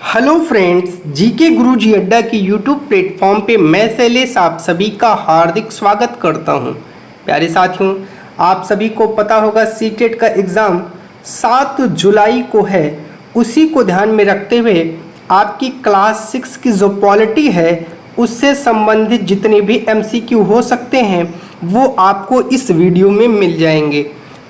Hello friends, GK गुरुजी अड्डा की YouTube platform पे मैं शैलेश आप सभी का हार्दिक स्वागत करता हूं। प्यारे साथियों, आप सभी को पता होगा सीटेट का एग्ज़ाम 7 जुलाई को है। उसी को ध्यान में रखते हुए आपकी क्लास 6 की जो पॉलिटी है उससे संबंधित जितने भी एमसीक्यू हो सकते हैं वो आपको इस वीडियो में मिल जाएंगे।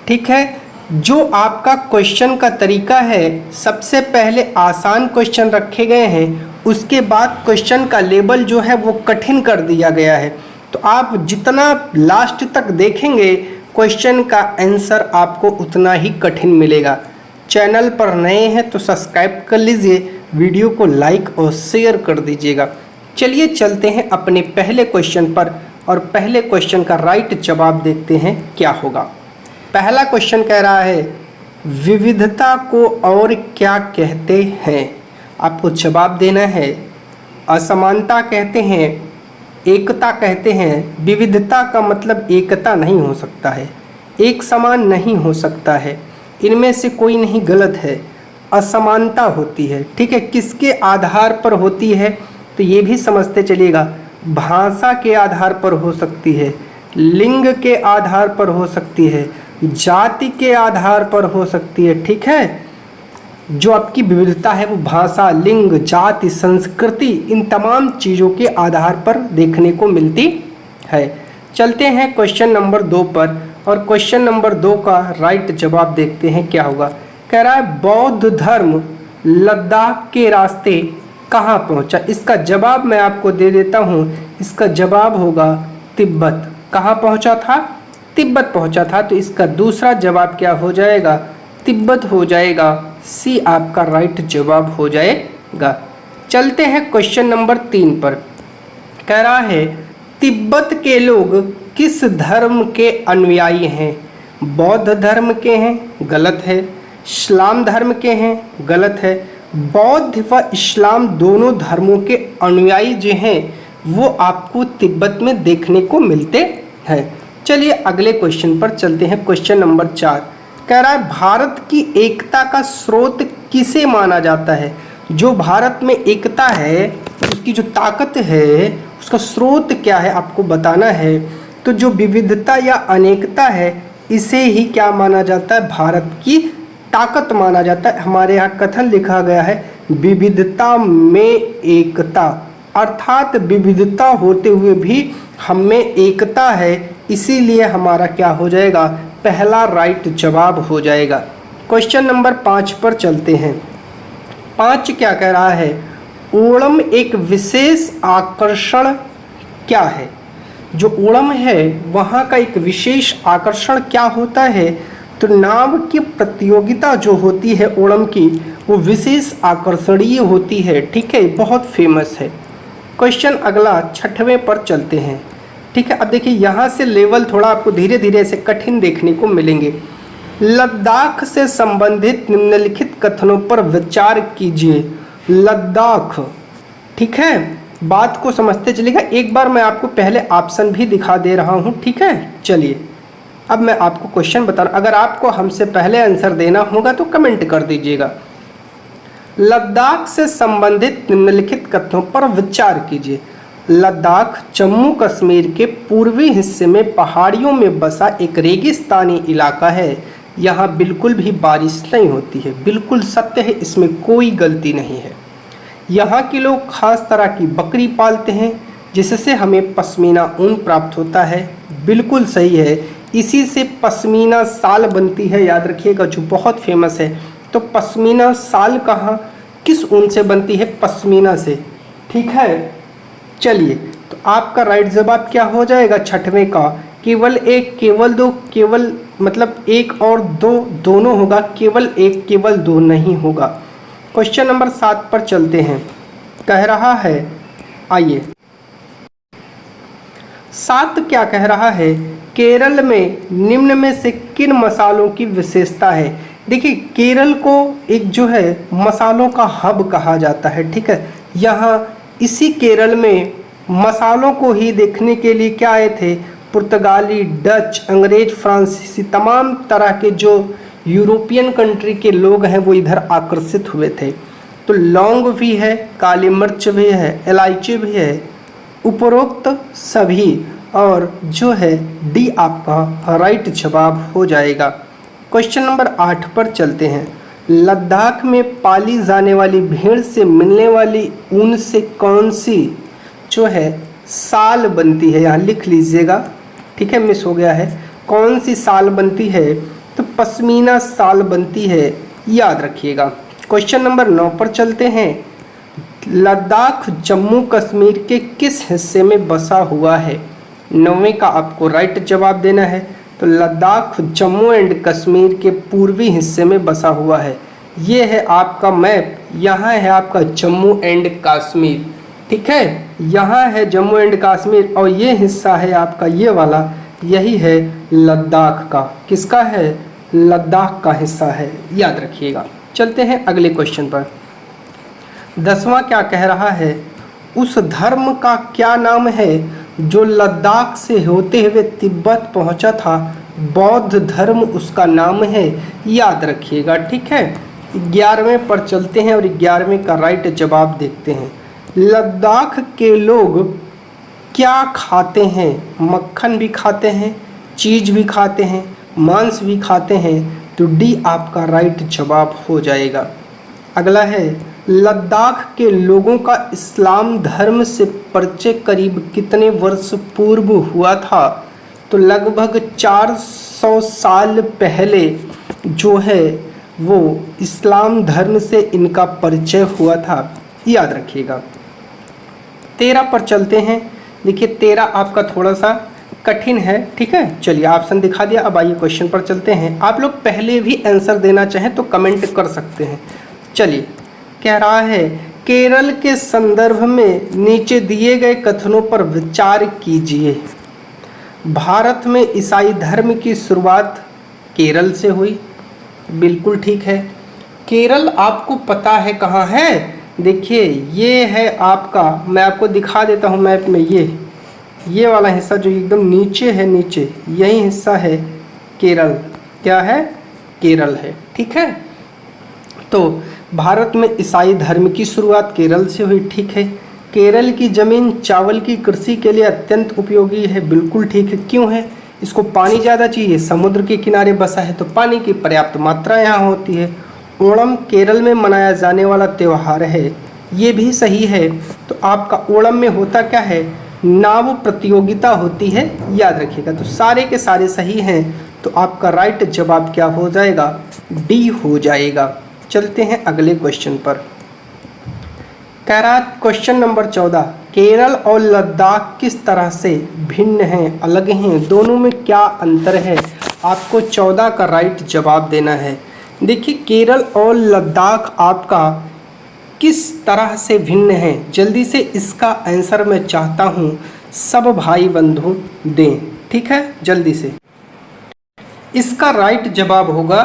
ठीक है, जो आपका क्वेश्चन का तरीका है, सबसे पहले आसान क्वेश्चन रखे गए हैं, उसके बाद क्वेश्चन का लेवल जो है वो कठिन कर दिया गया है। तो आप जितना लास्ट तक देखेंगे क्वेश्चन का आंसर आपको उतना ही कठिन मिलेगा। चैनल पर नए हैं तो सब्सक्राइब कर लीजिए, वीडियो को लाइक और शेयर कर दीजिएगा। चलिए चलते हैं अपने पहले क्वेश्चन पर और पहले क्वेश्चन का राइट जवाब देखते हैं क्या होगा। पहला क्वेश्चन कह रहा है विविधता को और क्या कहते हैं। आपको जवाब देना है असमानता कहते हैं, एकता कहते हैं। विविधता का मतलब एकता नहीं हो सकता है, एक समान नहीं हो सकता है, इनमें से कोई नहीं गलत है। असमानता होती है, ठीक है, किसके आधार पर होती है तो ये भी समझते चलिएगा। भाषा के आधार पर हो सकती है, लिंग के आधार पर हो सकती है, जाति के आधार पर हो सकती है। ठीक है, जो आपकी विविधता है वो भाषा, लिंग, जाति, संस्कृति, इन तमाम चीज़ों के आधार पर देखने को मिलती है। चलते हैं क्वेश्चन नंबर 2 पर और क्वेश्चन नंबर 2 का राइट जवाब देखते हैं क्या होगा। कह रहा है बौद्ध धर्म लद्दाख के रास्ते कहाँ पहुँचा। इसका जवाब मैं आपको दे देता हूँ, इसका जवाब होगा तिब्बत। कहाँ पहुँचा था? तिब्बत पहुंचा था। तो इसका दूसरा जवाब क्या हो जाएगा? तिब्बत हो जाएगा। सी आपका राइट जवाब हो जाएगा। चलते हैं क्वेश्चन नंबर 3 पर। कह रहा है तिब्बत के लोग किस धर्म के अनुयायी हैं। बौद्ध धर्म के हैं, गलत है। इस्लाम धर्म के हैं, गलत है। बौद्ध व इस्लाम दोनों धर्मों के अनुयायी जो हैं वो आपको तिब्बत में देखने को मिलते हैं। चलिए अगले क्वेश्चन पर चलते हैं। क्वेश्चन नंबर 4 कह रहा है भारत की एकता का स्रोत किसे माना जाता है। जो भारत में एकता है, उसकी जो ताकत है, उसका स्रोत क्या है आपको बताना है। तो जो विविधता या अनेकता है इसे ही क्या माना जाता है? भारत की ताकत माना जाता है। हमारे यहाँ कथन लिखा गया है विविधता में एकता, अर्थात विविधता होते हुए भी हम में एकता है, इसीलिए हमारा क्या हो जाएगा? पहला राइट जवाब हो जाएगा। क्वेश्चन नंबर 5 पर चलते हैं। 5 क्या कह रहा है? ओणम एक विशेष आकर्षण क्या है। जो ओणम है वहाँ का एक विशेष आकर्षण क्या होता है? तो नाव की प्रतियोगिता जो होती है ओणम की, वो विशेष आकर्षणीय होती है। ठीक है, बहुत फेमस है। क्वेश्चन अगला 6वें पर चलते हैं। ठीक है, अब देखिए यहाँ से लेवल थोड़ा आपको धीरे धीरे से कठिन देखने को मिलेंगे। लद्दाख से संबंधित निम्नलिखित कथनों पर विचार कीजिए। लद्दाख, ठीक है, बात को समझते चलिएगा। एक बार मैं आपको पहले ऑप्शन भी दिखा दे रहा हूँ। ठीक है, चलिए अब मैं आपको क्वेश्चन बता रहा हूँ। अगर आपको हमसे पहले आंसर देना होगा तो कमेंट कर दीजिएगा। लद्दाख से संबंधित निम्नलिखित कथनों पर विचार कीजिए। लद्दाख जम्मू कश्मीर के पूर्वी हिस्से में पहाड़ियों में बसा एक रेगिस्तानी इलाका है। यहाँ बिल्कुल भी बारिश नहीं होती है। बिल्कुल सत्य है, इसमें कोई गलती नहीं है। यहाँ के लोग खास तरह की बकरी पालते हैं जिससे हमें पश्मीना ऊन प्राप्त होता है। बिल्कुल सही है, इसी से पश्मीना शाल बनती है, याद रखिएगा, जो बहुत फेमस है। तो पश्मीना शाल कहाँ, किस ऊन से बनती है? पश्मीना से। ठीक है, चलिए तो आपका राइट जवाब क्या हो जाएगा 6वें का? केवल एक, केवल दो, केवल मतलब एक और दो दोनों होगा, केवल एक, केवल दो नहीं होगा। क्वेश्चन नंबर 7 पर चलते हैं। कह रहा है, आइए 7 क्या कह रहा है? केरल में निम्न में से किन मसालों की विशेषता है। देखिए केरल को एक जो है मसालों का हब कहा जाता है। ठीक है, यहाँ इसी केरल में मसालों को ही देखने के लिए क्या आए थे? पुर्तगाली, डच, अंग्रेज, फ्रांसीसी, तमाम तरह के जो यूरोपियन कंट्री के लोग हैं वो इधर आकर्षित हुए थे। तो लौंग भी है, काली मिर्च भी है, इलायची भी है, उपरोक्त सभी, और जो है डी आपका राइट जवाब हो जाएगा। क्वेश्चन नंबर 8 पर चलते हैं। लद्दाख में पाली जाने वाली भेड़ से मिलने वाली ऊन से कौन सी जो है साल बनती है, यहाँ लिख लीजिएगा, ठीक है, मिस हो गया है। कौन सी साल बनती है, तो पश्मीना साल बनती है, याद रखिएगा। क्वेश्चन नंबर 9 पर चलते हैं। लद्दाख जम्मू कश्मीर के किस हिस्से में बसा हुआ है? 9वें का आपको राइट जवाब देना है। तो लद्दाख जम्मू एंड कश्मीर के पूर्वी हिस्से में बसा हुआ है। ये है आपका मैप, यहाँ है आपका जम्मू एंड कश्मीर, ठीक है, यहाँ है जम्मू एंड कश्मीर, और ये हिस्सा है आपका ये वाला, यही है लद्दाख का। किसका है? लद्दाख का हिस्सा है, याद रखिएगा। चलते हैं अगले क्वेश्चन पर। 10वां क्या कह रहा है? उस धर्म का क्या नाम है जो लद्दाख से होते हुए तिब्बत पहुंचा था? बौद्ध धर्म उसका नाम है, याद रखिएगा, ठीक है। 11वें पर चलते हैं और 11वें का राइट जवाब देखते हैं। लद्दाख के लोग क्या खाते हैं? मक्खन भी खाते हैं, चीज़ भी खाते हैं, मांस भी खाते हैं, तो डी आपका राइट जवाब हो जाएगा। अगला है, लद्दाख के लोगों का इस्लाम धर्म से परिचय करीब कितने वर्ष पूर्व हुआ था? तो लगभग 400 साल पहले जो है वो इस्लाम धर्म से इनका परिचय हुआ था, याद रखिएगा। 13 पर चलते हैं। देखिए 13 आपका थोड़ा सा कठिन है, ठीक है। चलिए ऑप्शन दिखा दिया, अब आइए क्वेश्चन पर चलते हैं। आप लोग पहले भी आंसर देना चाहें तो कमेंट कर सकते हैं। चलिए, कह रहा है केरल के संदर्भ में नीचे दिए गए कथनों पर विचार कीजिए। भारत में ईसाई धर्म की शुरुआत केरल से हुई, बिल्कुल ठीक है। केरल आपको पता है कहाँ है? देखिए ये है आपका, मैं आपको दिखा देता हूँ मैप में, ये वाला हिस्सा जो एकदम नीचे है, नीचे यही हिस्सा है केरल। क्या है? केरल है, ठीक है। तो भारत में ईसाई धर्म की शुरुआत केरल से हुई, ठीक है। केरल की ज़मीन चावल की कृषि के लिए अत्यंत उपयोगी है, बिल्कुल ठीक है। क्यों है? इसको पानी ज़्यादा चाहिए, समुद्र के किनारे बसा है तो पानी की पर्याप्त मात्रा यहाँ होती है। ओणम केरल में मनाया जाने वाला त्यौहार है, ये भी सही है। तो आपका ओणम में होता क्या है? नाव प्रतियोगिता होती है, याद रखिएगा। तो सारे के सारे सही हैं, तो आपका राइट जवाब क्या हो जाएगा? डी हो जाएगा। चलते हैं अगले क्वेश्चन पर। कह रहा क्वेश्चन नंबर 14, केरल और लद्दाख किस तरह से भिन्न हैं, अलग हैं, दोनों में क्या अंतर है? आपको 14 का राइट जवाब देना है। देखिए केरल और लद्दाख आपका किस तरह से भिन्न हैं, जल्दी से इसका आंसर मैं चाहता हूँ सब भाई बंधु दें, ठीक है, जल्दी से। इसका राइट जवाब होगा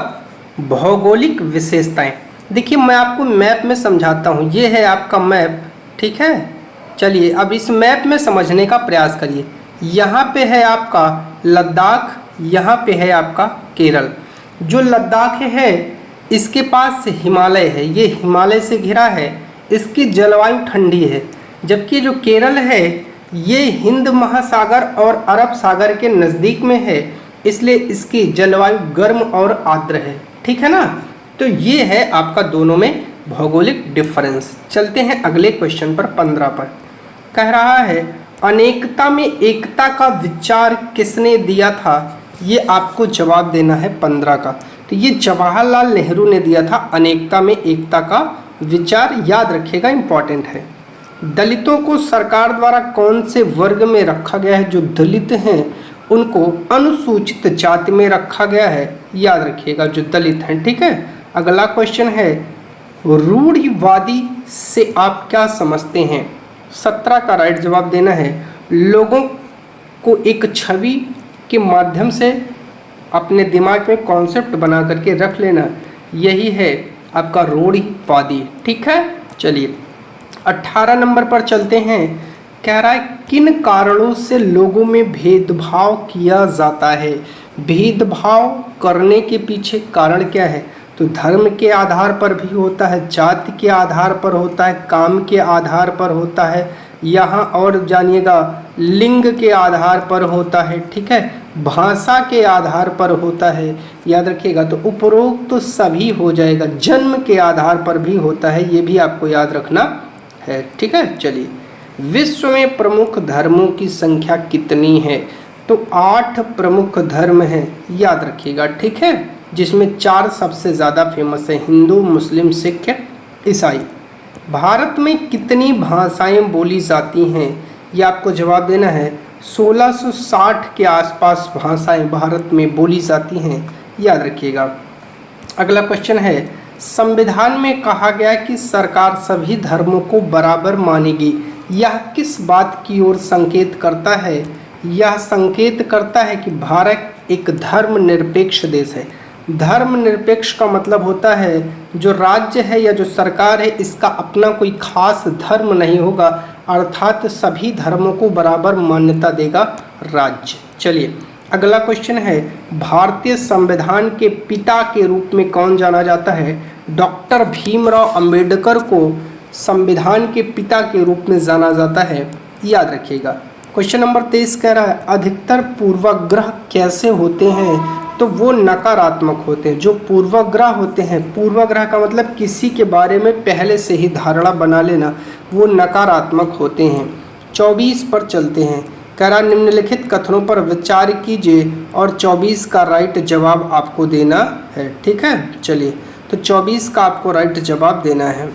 भौगोलिक विशेषताएं। देखिए मैं आपको मैप में समझाता हूँ, ये है आपका मैप, ठीक है। चलिए अब इस मैप में समझने का प्रयास करिए। यहाँ पे है आपका लद्दाख, यहाँ पे है आपका केरल। जो लद्दाख है इसके पास हिमालय है, ये हिमालय से घिरा है, इसकी जलवायु ठंडी है। जबकि जो केरल है ये हिंद महासागर और अरब सागर के नज़दीक में है, इसलिए इसकी जलवायु गर्म और आर्द्र है, ठीक है ना। तो ये है आपका दोनों में भौगोलिक डिफरेंस। चलते हैं अगले क्वेश्चन पर, 15 पर। कह रहा है अनेकता में एकता का विचार किसने दिया था? ये आपको जवाब देना है 15 का। तो ये जवाहरलाल नेहरू ने दिया था अनेकता में एकता का विचार, याद रखिएगा, इम्पॉर्टेंट है। दलितों को सरकार द्वारा कौन से वर्ग में रखा गया है? जो दलित हैं उनको अनुसूचित जाति में रखा गया है, याद रखिएगा, जो दलित हैं, ठीक है। अगला क्वेश्चन है रूढ़िवादी से आप क्या समझते हैं? 17 का राइट जवाब देना है। लोगों को एक छवि के माध्यम से अपने दिमाग में कॉन्सेप्ट बना करके रख लेना, यही है आपका रूढ़िवादी, ठीक है। चलिए 18 नंबर पर चलते हैं। कह रहा है किन कारणों से लोगों में भेदभाव किया जाता है? भेदभाव करने के पीछे कारण क्या है? तो तो धर्म के आधार पर भी होता है, जाति के आधार पर होता है, काम के आधार पर होता है, यहाँ और जानिएगा लिंग के आधार पर होता है, ठीक है, भाषा के आधार पर होता है, याद रखिएगा। तो उपरोक्त तो सभी हो जाएगा, जन्म के आधार पर भी होता है, ये भी आपको याद रखना है, ठीक है। चलिए, विश्व में प्रमुख धर्मों की संख्या कितनी है? तो 8 प्रमुख धर्म हैं, याद रखिएगा, ठीक है, जिसमें 4 सबसे ज़्यादा फेमस है, हिंदू, मुस्लिम, सिख, ईसाई। भारत में कितनी भाषाएं बोली जाती हैं? ये आपको जवाब देना है। 1660 के आसपास भाषाएं भारत में बोली जाती हैं, याद रखिएगा। अगला क्वेश्चन है, संविधान में कहा गया कि सरकार सभी धर्मों को बराबर मानेगी, यह किस बात की ओर संकेत करता है? यह संकेत करता है कि भारत एक धर्मनिरपेक्ष देश है। धर्मनिरपेक्ष का मतलब होता है जो राज्य है या जो सरकार है इसका अपना कोई खास धर्म नहीं होगा, अर्थात सभी धर्मों को बराबर मान्यता देगा राज्य। चलिए, अगला क्वेश्चन है, भारतीय संविधान के पिता के रूप में कौन जाना जाता है? डॉक्टर भीमराव अंबेडकर को संविधान के पिता के रूप में जाना जाता है, याद रखिएगा। क्वेश्चन नंबर 23 कह रहा है, अधिकतर पूर्वाग्रह कैसे होते हैं? तो वो नकारात्मक होते हैं। जो पूर्वाग्रह होते हैं, पूर्वाग्रह का मतलब किसी के बारे में पहले से ही धारणा बना लेना, वो नकारात्मक होते हैं। 24 पर चलते हैं, कह रहा निम्नलिखित कथनों पर विचार कीजिए और 24 का राइट जवाब आपको देना है, ठीक है। चलिए, तो 24 का आपको राइट जवाब देना है।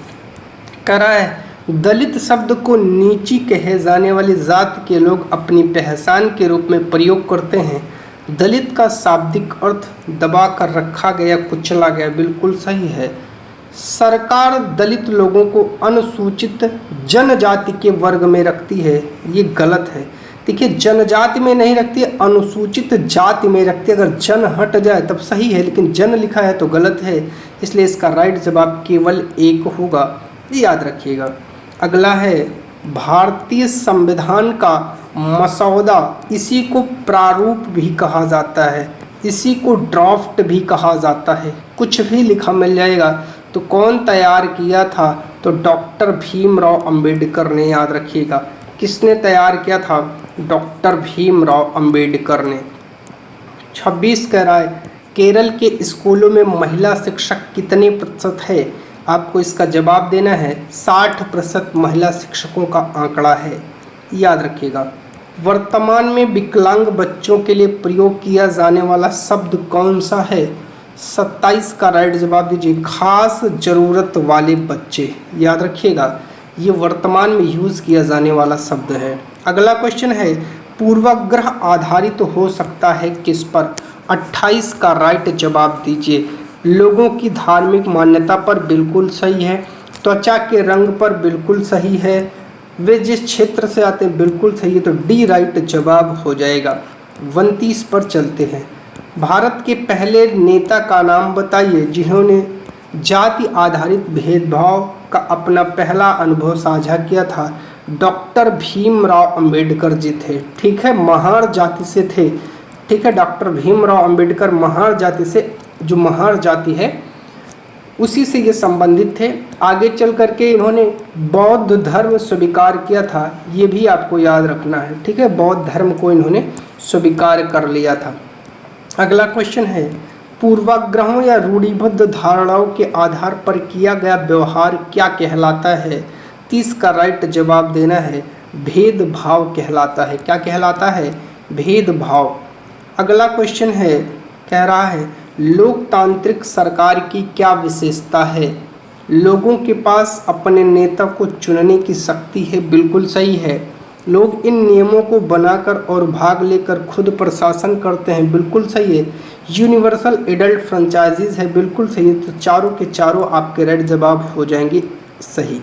कह रहा है, दलित शब्द को नीची कहे जाने वाली जात के लोग अपनी पहचान के रूप में प्रयोग करते हैं। दलित का शाब्दिक अर्थ दबा कर रखा गया, कुचला गया, बिल्कुल सही है। सरकार दलित लोगों को अनुसूचित जनजाति के वर्ग में रखती है, ये गलत है। देखिए, जनजाति में नहीं रखती है, अनुसूचित जाति में रखती है। अगर जन हट जाए तब सही है, लेकिन जन लिखा है तो गलत है, इसलिए इसका राइट जवाब केवल 1 होगा, याद रखिएगा। अगला है, भारतीय संविधान का मसौदा, इसी को प्रारूप भी कहा जाता है, इसी को ड्राफ्ट भी कहा जाता है, कुछ भी लिखा मिल जाएगा। तो कौन तैयार किया था? तो डॉक्टर भीमराव अंबेडकर ने, याद रखिएगा। किसने तैयार किया था? डॉक्टर भीमराव अंबेडकर ने। 26 कह रहा है, केरल के स्कूलों में महिला शिक्षक कितने प्रतिशत है? आपको इसका जवाब देना है। 60% महिला शिक्षकों का आंकड़ा है, याद रखिएगा। वर्तमान में विकलांग बच्चों के लिए प्रयोग किया जाने वाला शब्द कौन सा है? 27 का राइट जवाब दीजिए। खास जरूरत वाले बच्चे, याद रखिएगा, ये वर्तमान में यूज़ किया जाने वाला शब्द है। अगला क्वेश्चन है, पूर्वाग्रह आधारित हो सकता है किस पर? 28 का राइट जवाब दीजिए। लोगों की धार्मिक मान्यता पर, बिल्कुल सही है। त्वचा के रंग पर, बिल्कुल सही है। वे जिस क्षेत्र से आते हैं, बिल्कुल सही है। तो डी राइट जवाब हो जाएगा। 29 पर चलते हैं, भारत के पहले नेता का नाम बताइए जिन्होंने जाति आधारित भेदभाव का अपना पहला अनुभव साझा किया था। डॉक्टर भीमराव अंबेडकर जी थे, ठीक है, महार जाति से थे, ठीक है। डॉक्टर भीमराव अंबेडकर महार जाति से, जो महार जाति है उसी से ये संबंधित थे। आगे चल करके इन्होंने बौद्ध धर्म स्वीकार किया था, ये भी आपको याद रखना है, ठीक है। बौद्ध धर्म को इन्होंने स्वीकार कर लिया था। अगला क्वेश्चन है, पूर्वाग्रहों या रूढ़िबद्ध धारणाओं के आधार पर किया गया व्यवहार क्या कहलाता है? 30 का राइट जवाब देना है। भेदभाव कहलाता है। क्या कहलाता है? भेदभाव। अगला क्वेश्चन है, कह रहा है, लोकतांत्रिक सरकार की क्या विशेषता है? लोगों के पास अपने नेता को चुनने की शक्ति है, बिल्कुल सही है। लोग इन नियमों को बनाकर और भाग लेकर खुद प्रशासन करते हैं, बिल्कुल सही है। यूनिवर्सल एडल्ट फ्रेंचाइजीज है, बिल्कुल सही है। तो चारों के चारों आपके राइट जवाब हो जाएंगे सही।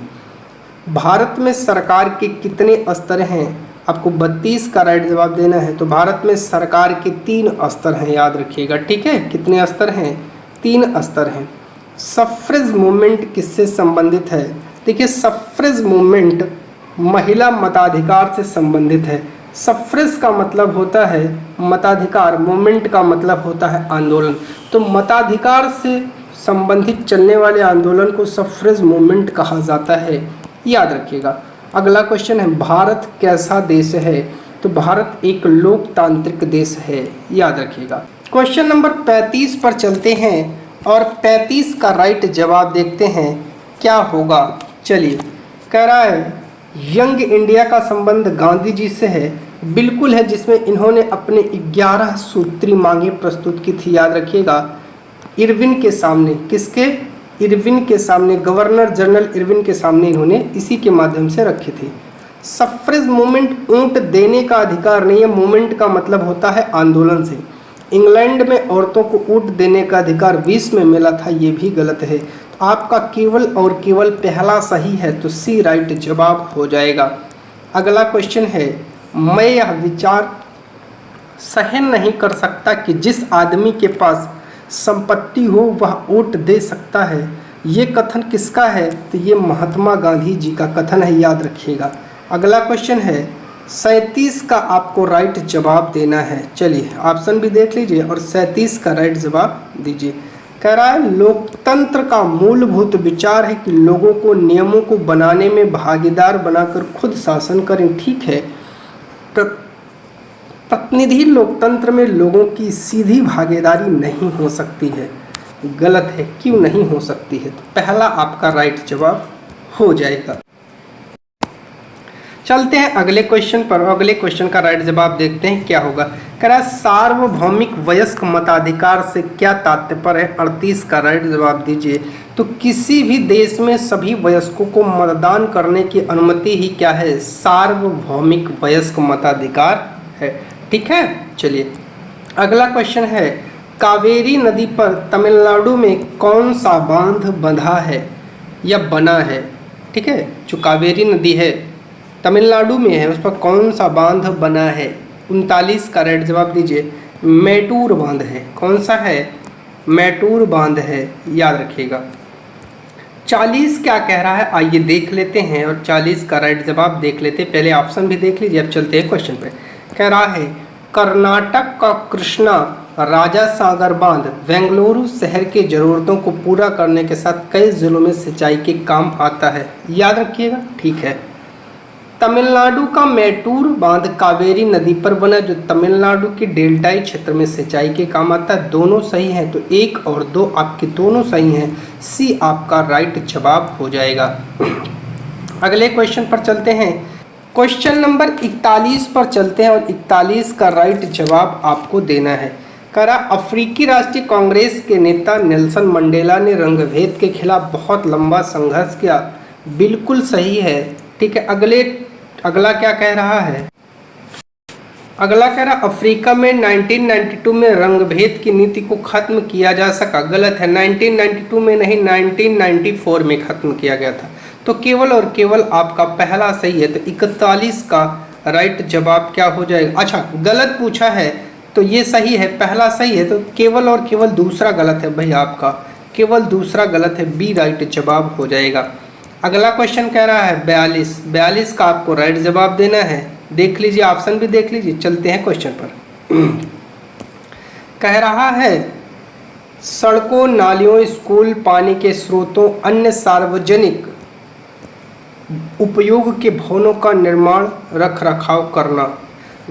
भारत में सरकार के कितने स्तर हैं? आपको 32 का राइट जवाब देना है। तो भारत में सरकार के 3 स्तर हैं, याद रखिएगा, ठीक है। कितने स्तर हैं? 3 स्तर हैं। सफ्रेज मूवमेंट किससे संबंधित है? देखिए, सफ्रेज मूवमेंट महिला मताधिकार से संबंधित है। सफ्रेज का मतलब होता है मताधिकार, मूवमेंट का मतलब होता है आंदोलन। तो मताधिकार से संबंधित चलने वाले आंदोलन को सफ्रेज मूवमेंट कहा जाता है, याद रखिएगा। अगला क्वेश्चन है, भारत कैसा देश है? तो भारत एक लोकतांत्रिक देश है, याद रखिएगा। क्वेश्चन नंबर 35 पर चलते हैं और 35 का राइट जवाब देखते हैं क्या होगा। चलिए, कह रहा है यंग इंडिया का संबंध गांधी जी से है, बिल्कुल है, जिसमें इन्होंने अपने 11 सूत्री मांगे प्रस्तुत की थी, याद रखिएगा, इरविन के सामने। किसके? इरविन के सामने, गवर्नर जनरल इरविन के सामने इन्होंने इसी के माध्यम से रखी थी। सफ्रेज मूवमेंट ऊंट देने का अधिकार नहीं है, मूवमेंट का मतलब होता है आंदोलन से। इंग्लैंड में औरतों को ऊंट देने का अधिकार 20 में मिला था, ये भी गलत है। तो आपका केवल और केवल पहला सही है, तो सी राइट जवाब हो जाएगा। अगला क्वेश्चन है, मैं यह विचार सहन नहीं कर सकता कि जिस आदमी के पास संपत्ति हो वह वोट दे सकता है। ये कथन किसका है? तो ये महात्मा गांधी जी का कथन है, याद रखिएगा। अगला क्वेश्चन है, 37 का आपको राइट जवाब देना है। चलिए ऑप्शन भी देख लीजिए और 37 का राइट जवाब दीजिए। कह रहा है लोकतंत्र का मूलभूत विचार है कि लोगों को नियमों को बनाने में भागीदार बनाकर खुद शासन करें। ठीक है, प्रतिनिधि लोकतंत्र में लोगों की सीधी भागीदारी नहीं हो सकती है, गलत है। क्यों नहीं हो सकती है? तो पहला आपका राइट जवाब हो जाएगा। चलते हैं अगले क्वेश्चन पर। अगले क्वेश्चन का राइट जवाब देखते हैं क्या होगा। कह रहा है सार्वभौमिक वयस्क मताधिकार से क्या तात्पर्य है? 38 का राइट जवाब दीजिए। तो किसी भी देश में सभी वयस्कों को मतदान करने की अनुमति ही क्या है? सार्वभौमिक वयस्क मताधिकार है। ठीक है, चलिए अगला क्वेश्चन है, कावेरी नदी पर तमिलनाडु में कौन सा बांध बंधा है या बना है? ठीक है, जो कावेरी नदी है तमिलनाडु में है, उस पर कौन सा बांध बना है? 39 का राइट जवाब दीजिए। मैटूर बांध है। कौन सा है? मैटूर बांध है, याद रखिएगा। 40 क्या कह रहा है, आइए देख लेते हैं और 40 का राइट जवाब देख लेते हैं। पहले ऑप्शन भी देख लीजिए, अब चलते हैं क्वेश्चन पे। कह रहा है कर्नाटक का कृष्णा राजा सागर बांध बेंगलुरु शहर की ज़रूरतों को पूरा करने के साथ कई जिलों में सिंचाई के काम आता है, याद रखिएगा। ठीक है, तमिलनाडु का मैटूर बांध कावेरी नदी पर बना, जो तमिलनाडु के डेल्टाई क्षेत्र में सिंचाई के काम आता है। दोनों सही हैं, तो 1 और 2 आपके दोनों सही हैं। सी आपका राइट जवाब हो जाएगा। अगले क्वेश्चन पर चलते हैं। क्वेश्चन नंबर 41 पर चलते हैं और 41 का राइट जवाब आपको देना है। कह रहा अफ्रीकी राष्ट्रीय कांग्रेस के नेता नेल्सन मंडेला ने रंगभेद के खिलाफ बहुत लंबा संघर्ष किया, बिल्कुल सही है। ठीक है, अगला क्या कह रहा है? अगला कह रहा अफ्रीका में 1992 में रंगभेद की नीति को खत्म किया जा सका, गलत है। 1992 में नहीं, 1994 में खत्म किया गया था। तो केवल और केवल आपका पहला सही है, तो 41 का राइट जवाब क्या हो जाएगा? अच्छा, गलत पूछा है तो ये सही है, पहला सही है, तो केवल और केवल दूसरा गलत है भाई आपका, केवल दूसरा गलत है, बी राइट जवाब हो जाएगा। अगला क्वेश्चन कह रहा है 42 का आपको राइट जवाब देना है। देख लीजिए, ऑप्शन भी देख लीजिए। चलते हैं क्वेश्चन पर। कह रहा है सड़कों, नालियों, स्कूल, पानी के स्रोतों, अन्य सार्वजनिक उपयोग के भवनों का निर्माण, रख रखाव करना।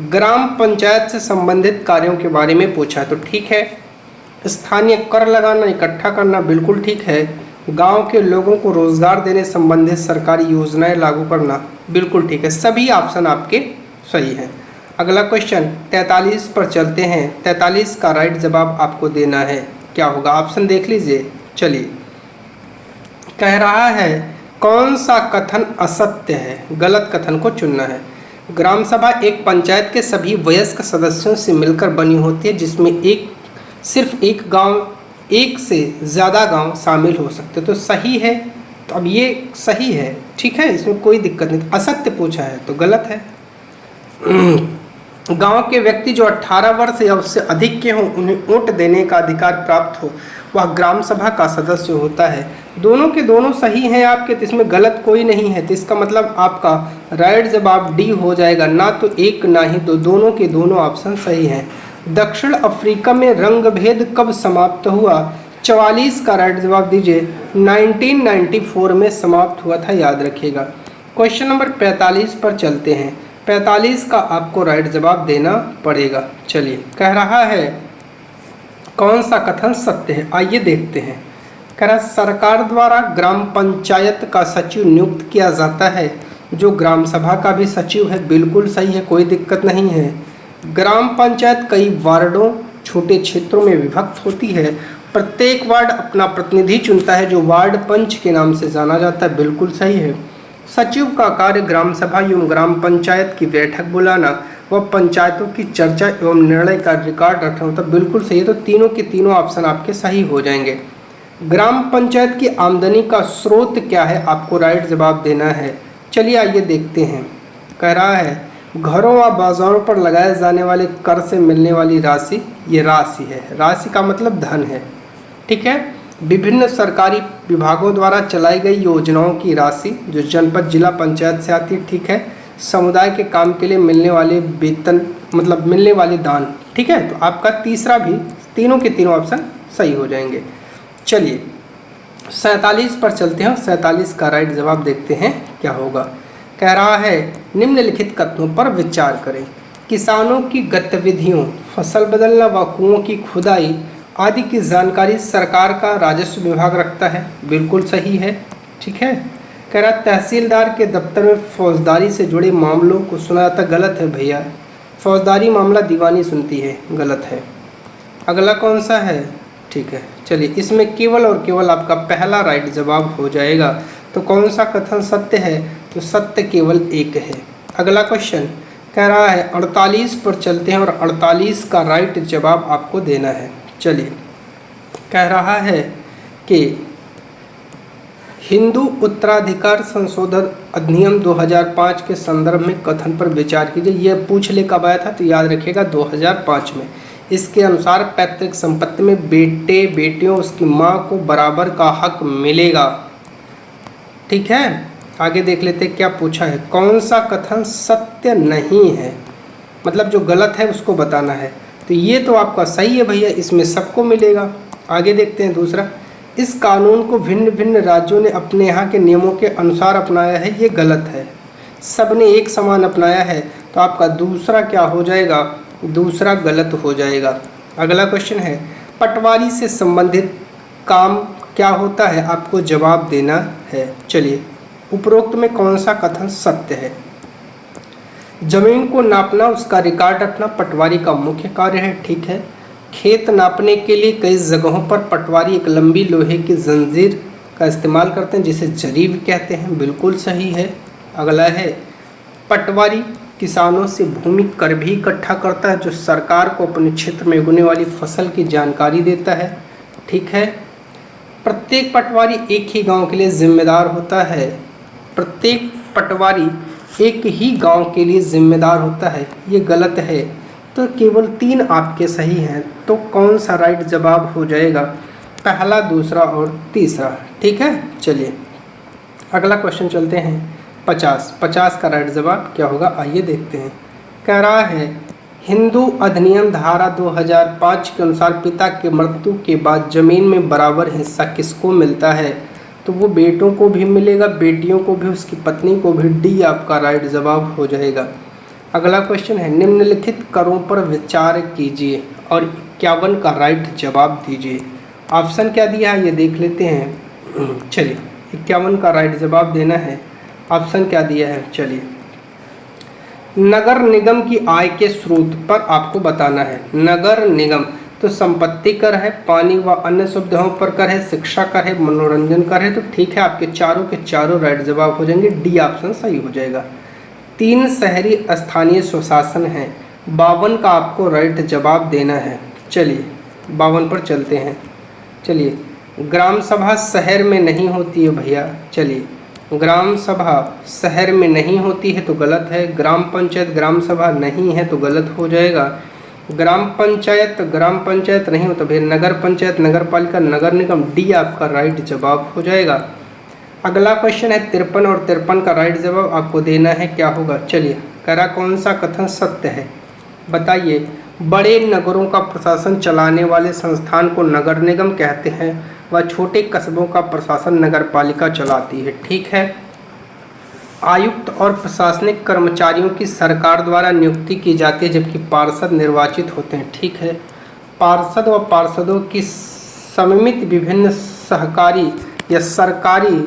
ग्राम पंचायत से संबंधित कार्यों के बारे में पूछा है, तो ठीक है। स्थानीय कर लगाना, इकट्ठा करना, बिल्कुल ठीक है। गांव के लोगों को रोजगार देने संबंधित सरकारी योजनाएं लागू करना, बिल्कुल ठीक है। सभी ऑप्शन आपके सही हैं। अगला क्वेश्चन 43 पर चलते हैं। 43 का राइट जवाब आपको देना है, क्या होगा? ऑप्शन देख लीजिए। चलिए, कह रहा है कौन सा कथन असत्य है? गलत कथन को चुनना है। ग्राम सभा एक पंचायत के सभी वयस्क सदस्यों से मिलकर बनी होती है, जिसमें सिर्फ एक गांव, एक से ज़्यादा गांव शामिल हो सकते, तो सही है। तो अब ये सही है, ठीक है, इसमें कोई दिक्कत नहीं। असत्य पूछा है तो गलत है। गांव के व्यक्ति जो 18 वर्ष या उससे अधिक के हों, उन्हें वोट देने का अधिकार प्राप्त हो, वह ग्राम सभा का सदस्य होता है। दोनों के दोनों सही हैं आपके, तो इसमें गलत कोई नहीं है। तो इसका मतलब आपका राइट जवाब डी हो जाएगा, ना तो एक ना ही दो, दोनों के दोनों ऑप्शन सही हैं। दक्षिण अफ्रीका में रंगभेद कब समाप्त हुआ? 44 का राइट जवाब दीजिए। 1994 में समाप्त हुआ था, याद रखिएगा। क्वेश्चन नंबर 45 पर चलते हैं। 45 का आपको राइट जवाब देना पड़ेगा। चलिए, कह रहा है कौन सा कथन सत्य है, आइए देखते हैं। कह रहा सरकार द्वारा ग्राम पंचायत का सचिव नियुक्त किया जाता है, जो ग्राम सभा का भी सचिव है। बिल्कुल सही है, कोई दिक्कत नहीं है। ग्राम पंचायत कई वार्डों, छोटे क्षेत्रों में विभक्त होती है। प्रत्येक वार्ड अपना प्रतिनिधि चुनता है, जो वार्ड पंच के नाम से जाना जाता है। बिल्कुल सही है। सचिव का कार्य ग्राम सभा एवं ग्राम पंचायत की बैठक बुलाना व पंचायतों की चर्चा एवं निर्णय का रिकॉर्ड रखना होता है। बिल्कुल सही है। तो तीनों के तीनों ऑप्शन आपके सही हो जाएंगे। ग्राम पंचायत की आमदनी का स्रोत क्या है, आपको राइट जवाब देना है। चलिए आइए देखते हैं। कह रहा है घरों व बाजारों पर लगाए जाने वाले कर से मिलने वाली राशि, ये राशि है। राशि का मतलब धन है, ठीक है। विभिन्न सरकारी विभागों द्वारा चलाई गई योजनाओं की राशि जो जनपद जिला पंचायत से आती है, ठीक है। समुदाय के काम के लिए मिलने वाले वेतन, मतलब मिलने वाले दान, ठीक है। तो आपका तीसरा भी, तीनों के तीनों ऑप्शन सही हो जाएंगे। चलिए 47 पर चलते हैं। 47 का राइट जवाब देखते हैं क्या होगा। कह रहा है निम्नलिखित कथनों पर विचार करें। किसानों की गतिविधियों, फसल बदलना व कुओं की खुदाई आदि की जानकारी सरकार का राजस्व विभाग रखता है। बिल्कुल सही है, ठीक है। कह रहा तहसीलदार के दफ्तर में फौजदारी से जुड़े मामलों को सुना जाता। गलत है भैया, फौजदारी मामला दीवानी सुनती है, गलत है। अगला कौन सा है, ठीक है। चलिए इसमें केवल और केवल आपका पहला राइट जवाब हो जाएगा। तो कौन सा कथन सत्य है, तो सत्य केवल एक है। अगला क्वेश्चन कह रहा है 48 पर चलते हैं और 48 का राइट जवाब आपको देना है। चलिए, कह रहा है कि हिंदू उत्तराधिकार संशोधन अधिनियम 2005 के संदर्भ में कथन पर विचार कीजिए। यह पूछ ले कब आया था, तो याद रखिएगा 2005 में। इसके अनुसार पैतृक संपत्ति में बेटे बेटियों उसकी मां को बराबर का हक मिलेगा, ठीक है। आगे देख लेते क्या पूछा है। कौन सा कथन सत्य नहीं है, मतलब जो गलत है उसको बताना है। तो ये तो आपका सही है भैया, इसमें सबको मिलेगा। आगे देखते हैं दूसरा। इस कानून को भिन्न भिन्न राज्यों ने अपने यहाँ के नियमों के अनुसार अपनाया है, ये गलत है। सबने एक समान अपनाया है, तो आपका दूसरा क्या हो जाएगा, दूसरा गलत हो जाएगा। अगला क्वेश्चन है पटवारी से संबंधित काम क्या होता है, आपको जवाब देना है। चलिए, उपरोक्त में कौन सा कथन सत्य है। जमीन को नापना, उसका रिकॉर्ड रखना पटवारी का मुख्य कार्य है, ठीक है। खेत नापने के लिए कई जगहों पर पटवारी एक लंबी लोहे की जंजीर का इस्तेमाल करते हैं, जिसे जरीब कहते हैं। बिल्कुल सही है। अगला है पटवारी किसानों से भूमि कर भी इकट्ठा करता है, जो सरकार को अपने क्षेत्र में उगने वाली फसल की जानकारी देता है, ठीक है। प्रत्येक पटवारी एक ही गांव के लिए जिम्मेदार होता है। प्रत्येक पटवारी एक ही गांव के लिए जिम्मेदार होता है, ये गलत है। तो केवल 3 आपके सही हैं। तो कौन सा राइट जवाब हो जाएगा, पहला, दूसरा और तीसरा, ठीक है। चलिए अगला क्वेश्चन चलते हैं। 50 का राइट जवाब क्या होगा, आइए देखते हैं। कह रहा है हिंदू अधिनियम धारा 2005 के अनुसार पिता के मृत्यु के बाद जमीन में बराबर हिस्सा किसको मिलता है, तो वो बेटों को भी मिलेगा, बेटियों को भी, उसकी पत्नी को भी। डी आपका राइट जवाब हो जाएगा। अगला क्वेश्चन है निम्नलिखित करों पर विचार कीजिए और 51 का राइट जवाब दीजिए। ऑप्शन क्या दिया है ये देख लेते हैं। चलिए 51 का राइट जवाब देना है। ऑप्शन क्या दिया है, चलिए नगर निगम की आय के स्रोत पर आपको बताना है। नगर निगम तो संपत्ति कर है, पानी व अन्य सुविधाओं पर कर है, शिक्षा कर है, मनोरंजन कर है। तो ठीक है, आपके चारों के चारों राइट जवाब हो जाएंगे। डी ऑप्शन सही हो जाएगा। 3 शहरी स्थानीय स्वशासन हैं। 52 का आपको राइट जवाब देना है। चलिए 52 पर चलते हैं। चलिए ग्राम सभा शहर में नहीं होती है भैया। चलिए ग्राम सभा शहर में नहीं होती है तो गलत है। ग्राम पंचायत ग्राम सभा नहीं है तो गलत हो जाएगा। ग्राम पंचायत नहीं हो तो फिर नगर पंचायत, नगर पालिका, नगर निगम। डी आपका राइट जवाब हो जाएगा। अगला क्वेश्चन है 53 और 53 का राइट जवाब आपको देना है। क्या होगा, चलिए करा कौन सा कथन सत्य है बताइए। बड़े नगरों का प्रशासन चलाने वाले संस्थान को नगर निगम कहते हैं व छोटे कस्बों का प्रशासन नगरपालिका चलाती है। ठीक है। आयुक्त और प्रशासनिक कर्मचारियों की सरकार द्वारा नियुक्ति की जाती है, जबकि पार्षद निर्वाचित होते हैं। ठीक है। पार्षद व पार्षदों की सममित विभिन्न सहकारी या सरकारी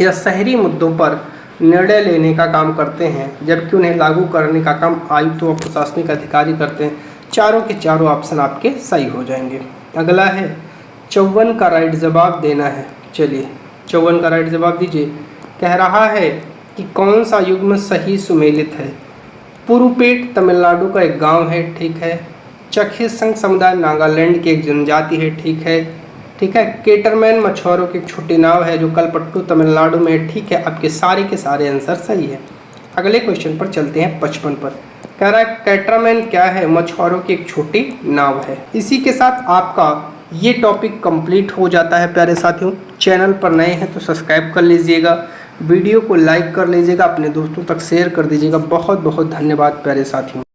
या शहरी मुद्दों पर निर्णय लेने का काम करते हैं, जबकि उन्हें लागू करने का काम आयुक्त व प्रशासनिक अधिकारी करते हैं। चारों के चारों ऑप्शन आपके सही हो जाएंगे। अगला है 54 का राइट जवाब देना है। चलिए 54 का राइट जवाब दीजिए। कह रहा है कि कौन सा युग्म सही सुमेलित है। पुरुपेट तमिलनाडु का एक गांव है। ठीक है। चखेसंग समुदाय नागालैंड की एक जनजाति है। ठीक है। ठीक है। केटरमैन मछुआरों की एक छोटी नाव है जो कलपट्टू तमिलनाडु में है। ठीक है। आपके सारे के सारे आंसर सही है। अगले क्वेश्चन पर चलते हैं 55 पर। कह रहा है कैटरमैन क्या है। मछुआरों की एक छोटी नाव है। इसी के साथ आपका ये टॉपिक कंप्लीट हो जाता है। प्यारे साथियों, चैनल पर नए हैं तो सब्सक्राइब कर लीजिएगा, वीडियो को लाइक कर लीजिएगा, अपने दोस्तों तक शेयर कर दीजिएगा। बहुत बहुत धन्यवाद प्यारे साथियों।